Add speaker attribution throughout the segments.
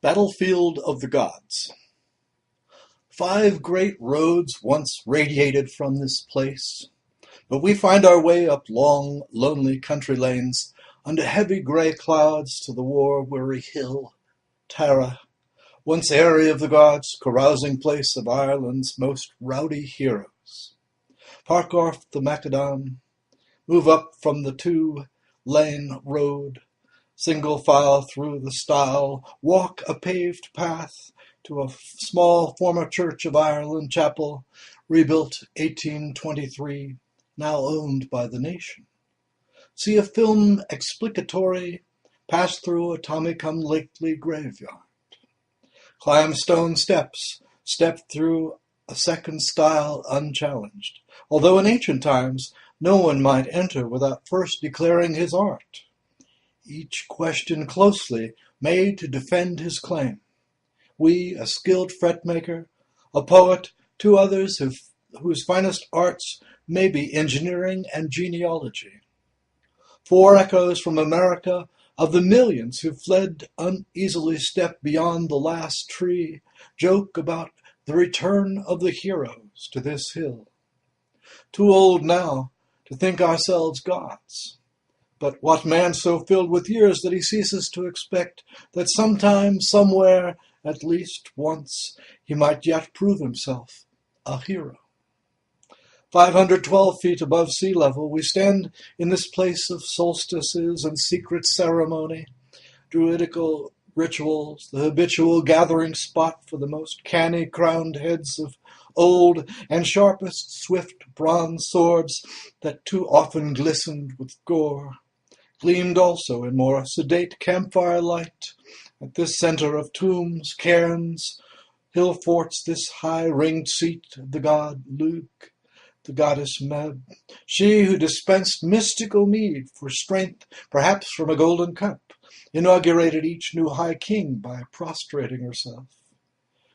Speaker 1: Battlefield of the Gods. 5 great roads once radiated from this place, but we find our way up long, lonely country lanes under heavy grey clouds to the war-weary hill, Tara, once aerie of the gods, carousing place of Ireland's most rowdy heroes. Park off the macadam, move up from the 2-lane road, single file through the stile, walk a paved path to a small former Church of Ireland chapel, rebuilt 1823, now owned by the nation. See a film explicatory, pass through a Tommy-come-lately graveyard. Climb stone steps, step through a second stile unchallenged, although in ancient times no one might enter without first declaring his art. Each question closely made to defend his claim. We, a skilled fretmaker, a poet, 2 others whose finest arts may be engineering and genealogy. 4 echoes from America of the millions who fled uneasily step beyond the last tree, joke about the return of the heroes to this hill. Too old now to think ourselves gods. But what man so filled with years that he ceases to expect that sometime, somewhere, at least once, he might yet prove himself a hero? 512 feet above sea level, we stand in this place of solstices and secret ceremony, druidical rituals, the habitual gathering spot for the most canny-crowned heads of old and sharpest swift bronze swords that too often glistened with gore, gleamed also in more sedate campfire light at this center of tombs, cairns, hill forts, this high-ringed seat of the god Luke, the goddess Meb, she who dispensed mystical mead for strength, perhaps from a golden cup, inaugurated each new high king by prostrating herself,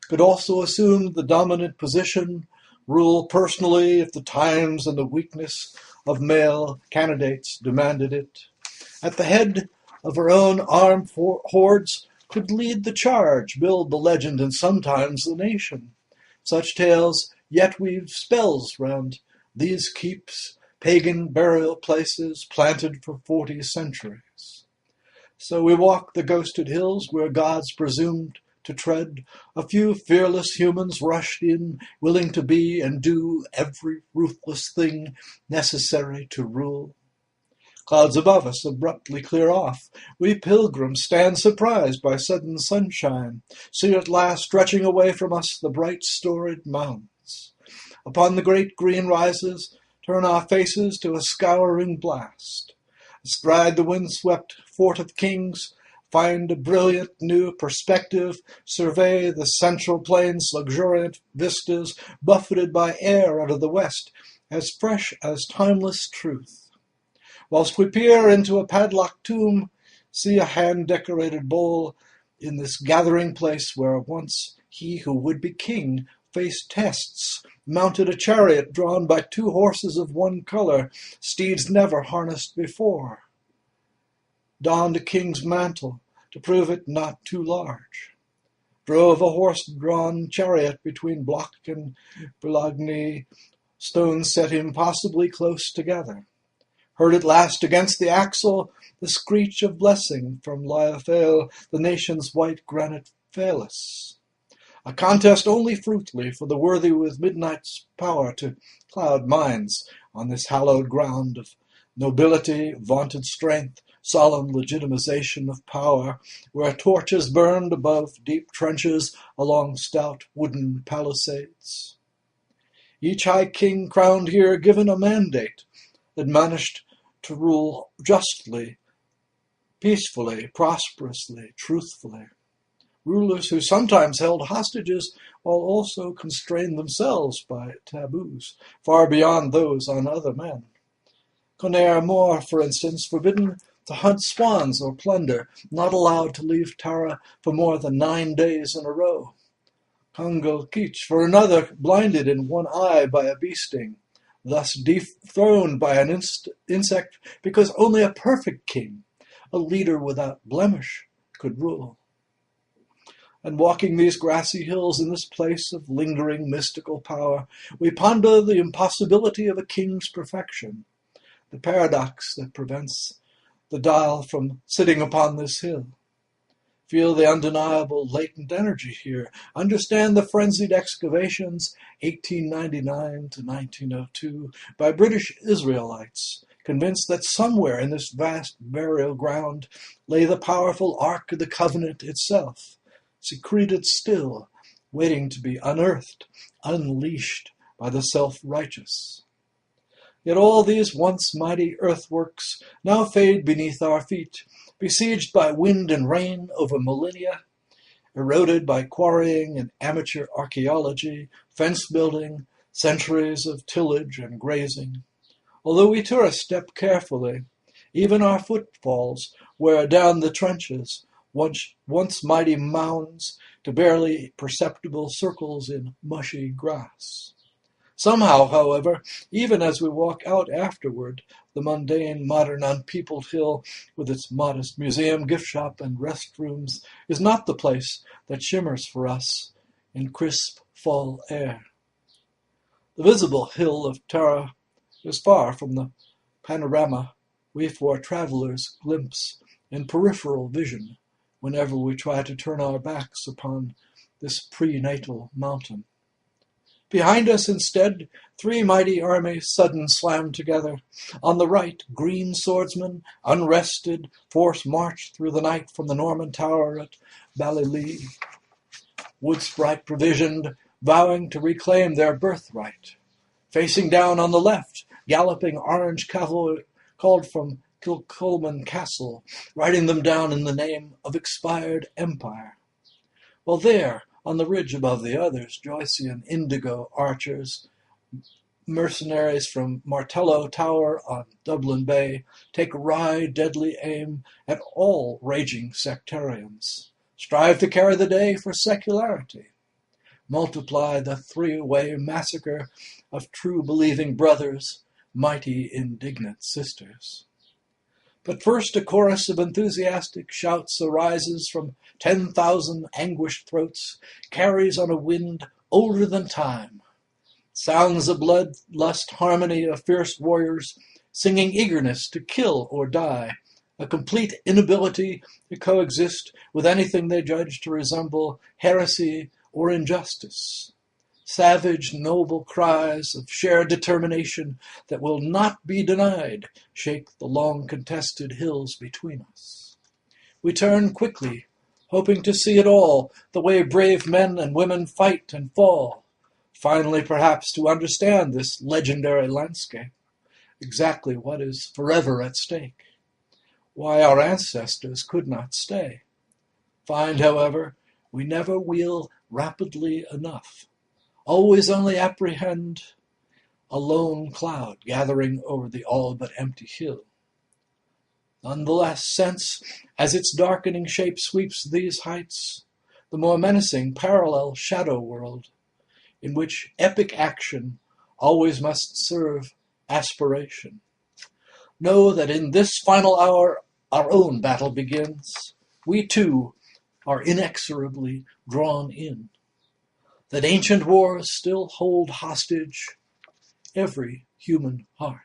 Speaker 1: could also assume the dominant position, rule personally if the times and the weakness of male candidates demanded it. At the head of her own armed hordes, could lead the charge, build the legend, and sometimes the nation. Such tales yet weave spells round these keeps, pagan burial places planted for 40 centuries. So we walk the ghosted hills where gods presumed to tread. A few fearless humans rushed in, willing to be and do every ruthless thing necessary to rule. Clouds above us abruptly clear off. We pilgrims stand surprised by sudden sunshine, see at last stretching away from us the bright storied mountains. Upon the great green rises, turn our faces to a scouring blast. Astride the windswept fort of kings, find a brilliant new perspective, survey the central plain's luxuriant vistas, buffeted by air out of the west, as fresh as timeless truth. Whilst we peer into a padlocked tomb, see a hand-decorated bowl in this gathering place where once he who would be king faced tests, mounted a chariot drawn by 2 horses of one color, steeds never harnessed before, donned a king's mantle to prove it not too large, drove a horse-drawn chariot between block and Bologna, stones set impossibly close together. Heard at last against the axle the screech of blessing from Liafel, the nation's white granite phallus. A contest only fruitly for the worthy with midnight's power to cloud minds on this hallowed ground of nobility, vaunted strength, solemn legitimization of power, where torches burned above deep trenches along stout wooden palisades. Each high king crowned here given a mandate, admonished to rule justly, peacefully, prosperously, truthfully. Rulers who sometimes held hostages while also constrained themselves by taboos, far beyond those on other men. Conaire Moore, for instance, forbidden to hunt swans or plunder, not allowed to leave Tara for more than 9 days in a row. Congo Keach, for another, blinded in one eye by a bee sting, thus dethroned by an insect because only a perfect king, a leader without blemish, could rule. And walking these grassy hills in this place of lingering mystical power, we ponder the impossibility of a king's perfection, the paradox that prevents the dial from sitting upon this hill. Feel the undeniable latent energy here. Understand the frenzied excavations, 1899 to 1902, by British Israelites, convinced that somewhere in this vast burial ground lay the powerful Ark of the Covenant itself, secreted still, waiting to be unearthed, unleashed by the self-righteous. Yet all these once mighty earthworks now fade beneath our feet, besieged by wind and rain over millennia, eroded by quarrying and amateur archaeology, fence building, centuries of tillage and grazing. Although we tourists step carefully, even our footfalls wear down the trenches, once mighty mounds, to barely perceptible circles in mushy grass. Somehow, however, even as we walk out afterward, the mundane, modern, unpeopled hill, with its modest museum, gift shop, and restrooms, is not the place that shimmers for us in crisp fall air. The visible hill of Tara is far from the panorama we for travelers glimpse in peripheral vision whenever we try to turn our backs upon this prenatal mountain. Behind us, instead, three mighty armies sudden slammed together. On the right, green swordsmen, unrested, force marched through the night from the Norman Tower at Ballylee, wood sprite provisioned, vowing to reclaim their birthright. Facing down on the left, galloping orange cavalry called from Kilcolman Castle, riding them down in the name of expired empire. While there, on the ridge above the others, Joycean Indigo archers, mercenaries from Martello Tower on Dublin Bay, take wry, deadly aim at all raging sectarians. Strive to carry the day for secularity. Multiply the three-way massacre of true believing brothers, mighty indignant sisters. But first a chorus of enthusiastic shouts arises from 10,000 anguished throats, carries on a wind older than time. Sounds the bloodlust harmony of fierce warriors, singing eagerness to kill or die, a complete inability to coexist with anything they judge to resemble heresy or injustice. Savage, noble cries of shared determination that will not be denied shake the long-contested hills between us. We turn quickly, hoping to see it all, the way brave men and women fight and fall, finally perhaps to understand this legendary landscape, exactly what is forever at stake, why our ancestors could not stay. Find, however, we never wheel rapidly enough. Always only apprehend a lone cloud gathering over the all but empty hill. Nonetheless, sense, as its darkening shape sweeps these heights, the more menacing parallel shadow world, in which epic action always must serve aspiration. Know that in this final hour our own battle begins. We too are inexorably drawn in. That ancient wars still hold hostage every human heart.